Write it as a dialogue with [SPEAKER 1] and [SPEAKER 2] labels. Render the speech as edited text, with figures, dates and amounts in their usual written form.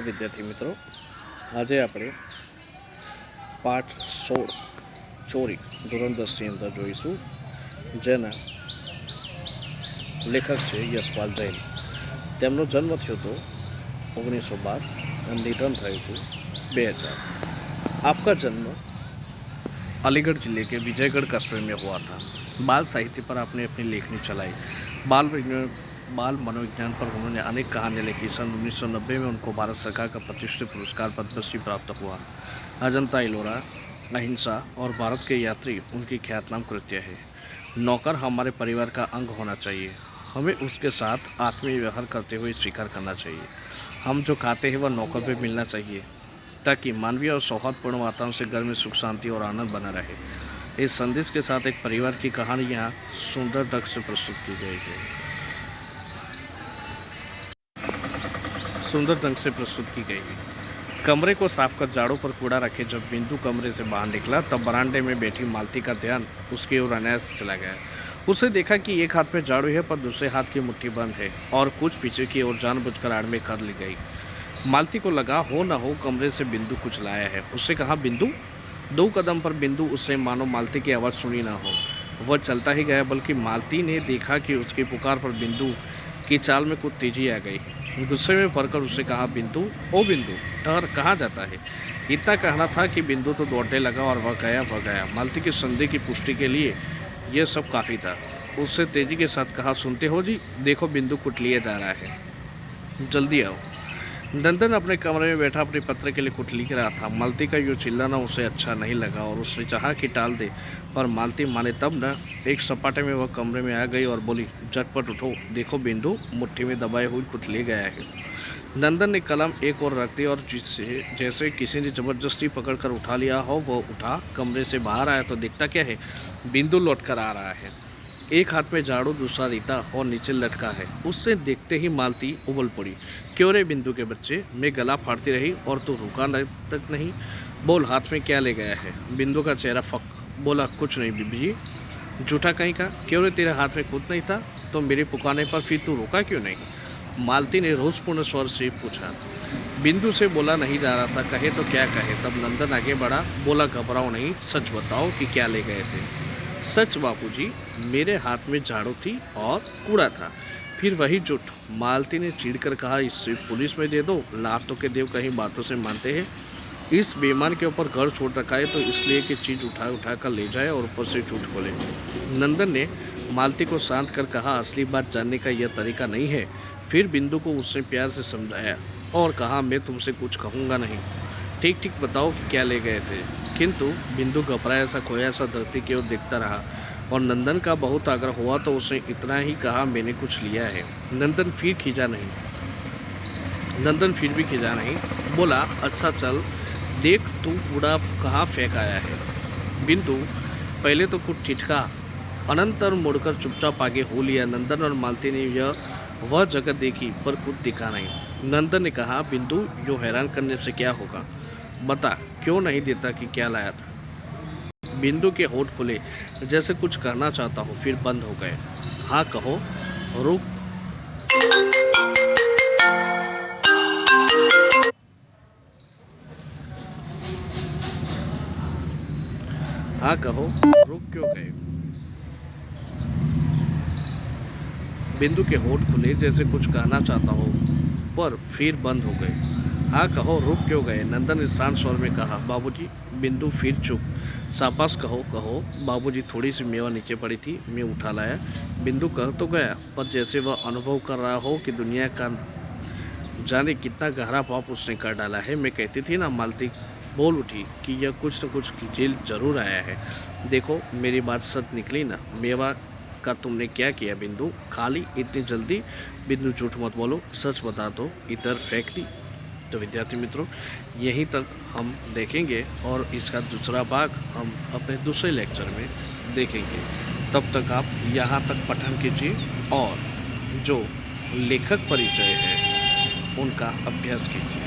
[SPEAKER 1] વિદ્યાર્થી મિત્રો, આજે આપણે પાઠ 16 ચોરી ધોરણ 10ની અંદર જોઈશું, જેના લેખક છે યશપાલ જૈન. તેમનો જન્મ થયો હતો 1912 અને નિધન થયું હતું 2000. आपका जन्म अलीगढ़ जिले के विजयगढ़ कस्बे में हुआ था. बाल साहित्य पर आपने अपनी लेखनी चलाई. बाल मनोविज्ञान पर उन्होंने अनेक कहानियाँ लिखी. सन 1990 में उनको भारत सरकार का प्रतिष्ठित पुरस्कार पद्मश्री प्राप्त हुआ. अजंता एलोरा, अहिंसा और भारत के यात्री उनकी ख्यातनाम कृत्य है. नौकर हमारे परिवार का अंग होना चाहिए. हमें उसके साथ आत्मीय व्यवहार करते हुए स्वीकार करना चाहिए. हम जो खाते हैं वह नौकर पे मिलना चाहिए, ताकि मानवीय और सौहार्दपूर्ण वातावरण से घर में सुख शांति और आनंद बना रहे. इस संदेश के साथ एक परिवार की कहानी यहाँ सुंदर ढंग से प्रस्तुत की गई है. सुंदर ढंग से प्रस्तुत की गई है. कमरे को साफ कर झाड़ू पर कूड़ा रखे जब बिंदु कमरे से बाहर निकला, तब बरामदे में बैठी मालती का ध्यान उसकी ओर अनायास से चला गया. उसे देखा कि एक हाथ में झाड़ू है पर दूसरे हाथ की मुट्ठी बंद है और कुछ पीछे की ओर जानबूझकर आड़ में कर ली गई. मालती को लगा हो न हो कमरे से बिंदु कुछ लाया है. उससे कहा, बिंदु. 2 कदम पर बिंदु उसने मानो मालती की आवाज़ सुनी ना हो. वह चलता ही गया, बल्कि मालती ने देखा कि उसकी पुकार पर बिंदु की चाल में कुछ तेजी आ गई. गुस्से में भरकर उसने कहा, बिंदु, ओ बिंदु, ठहर, कहाँ जाता है. इतना कहना था कि बिंदु तो दौड़ने लगा और वह गया. मालती के संदेह की पुष्टि के लिए यह सब काफ़ी था. उससे तेजी के साथ कहा, सुनते हो जी, देखो बिंदु कुट लिए जा रहा है, जल्दी आओ. नंदन अपने कमरे में बैठा अपने पत्र के लिए कुछ लिख रहा था. मालती का यूँ चिल्लाना उसे अच्छा नहीं लगा और उसने चाहा कि टाल दे, पर मालती माने तब न. एक सपाटे में वह कमरे में आ गई और बोली, झटपट उठो, देखो बिंदु मुट्ठी में दबाए हुए कुछ ले गया है. नंदन ने कलम एक और रख दी और जैसे किसी ने ज़बरदस्ती पकड़कर उठा लिया हो, वह उठा. कमरे से बाहर आया तो देखता क्या है, बिंदु लौट कर आ रहा है. एक हाथ में झाड़ू, दूसरा रीता और नीचे लटका है. उससे देखते ही मालती उबल पड़ी. क्यों रे बिंदु के बच्चे, मैं गला फाड़ती रही और तू रुका तक नहीं. बोल, हाथ में क्या ले गया है. बिंदु का चेहरा फक. बोला, कुछ नहीं बीबी जी. झूठा कहीं का. क्यों रे, तेरे हाथ में कुछ नहीं था तो मेरे पुकारने पर फिर तू रुका क्यों नहीं. मालती ने रोषपूर्ण स्वर से पूछा. बिंदु से बोला नहीं जा रहा था, कहे तो क्या कहे. तब नंदन आगे बढ़ा, बोला, घबराओ नहीं, सच बताओ कि क्या ले गए थे. सच बापूजी, मेरे हाथ में झाड़ू थी और कूड़ा था. फिर वही झूठ. मालती ने चिढ़कर कहा, इससे पुलिस में दे दो. लातों के देव कहीं बातों से मानते हैं. इस बेईमान के ऊपर घर छोड़ रखा है तो इसलिए कि चीज़ उठा कर ले जाए और ऊपर से झूठ बोले. नंदन ने मालती को शांत कर कहा, असली बात जानने का यह तरीका नहीं है. फिर बिंदु को उसने प्यार से समझाया और कहा, मैं तुमसे कुछ कहूँगा नहीं, ठीक ठीक बताओ कि क्या ले गए थे. किंतु बिंदु घबराया सा खोया सा धरती की ओर देखता रहा और नंदन का बहुत आग्रह हुआ तो उसने इतना ही कहा, मैंने कुछ लिया है. नंदन फिर भी खिजा नहीं. बोला, अच्छा चल देख, तू कूड़ा कहाँ फेंक आया है. बिंदु पहले तो कुछ ठिठका, अनंतर मुड़कर चुपचाप आगे हो लिया. नंदन और मालती ने वह जगह देखी पर कुछ दिखा नहीं. नंदन ने कहा, बिंदु, जो हैरान करने से क्या होगा, बता, क्यों नहीं देता कि क्या लाया था. बिंदु के होठ खुले जैसे कुछ करना चाहता हो, फिर बंद हो गए. हाँ कहो, रुक. हाँ कहो, रुक क्यों गए. बिंदु के होठ खुले जैसे कुछ कहना चाहता हो, पर फिर बंद हो गए. हाँ कहो, रुक क्यों गए. नंदन ने शांत स्वर में कहा, बाबूजी. बिंदु फिर चुप. शाबाश, कहो. बाबूजी, थोड़ी सी मेवा नीचे पड़ी थी, मैं उठा लाया. बिंदु कह तो गया, पर जैसे वह अनुभव कर रहा हो कि दुनिया का जाने कितना गहरा पाप उसने कर डाला है. मैं कहती थी ना. मालती बोल उठी कि यह कुछ न कुछ जेल जरूर आया है. देखो, मेरी बात सच निकली ना. मेवा का तुमने क्या किया बिंदु, खा ली इतनी जल्दी. बिंदु, झूठ मत बोलो, सच बता दो, इधर फेंक दी. तो विद्यार्थी मित्रों, यहीं तक हम देखेंगे और इसका दूसरा भाग हम अपने दूसरे लेक्चर में देखेंगे. तब तक आप यहाँ तक पठन कीजिए और जो लेखक परिचय है उनका अभ्यास कीजिए.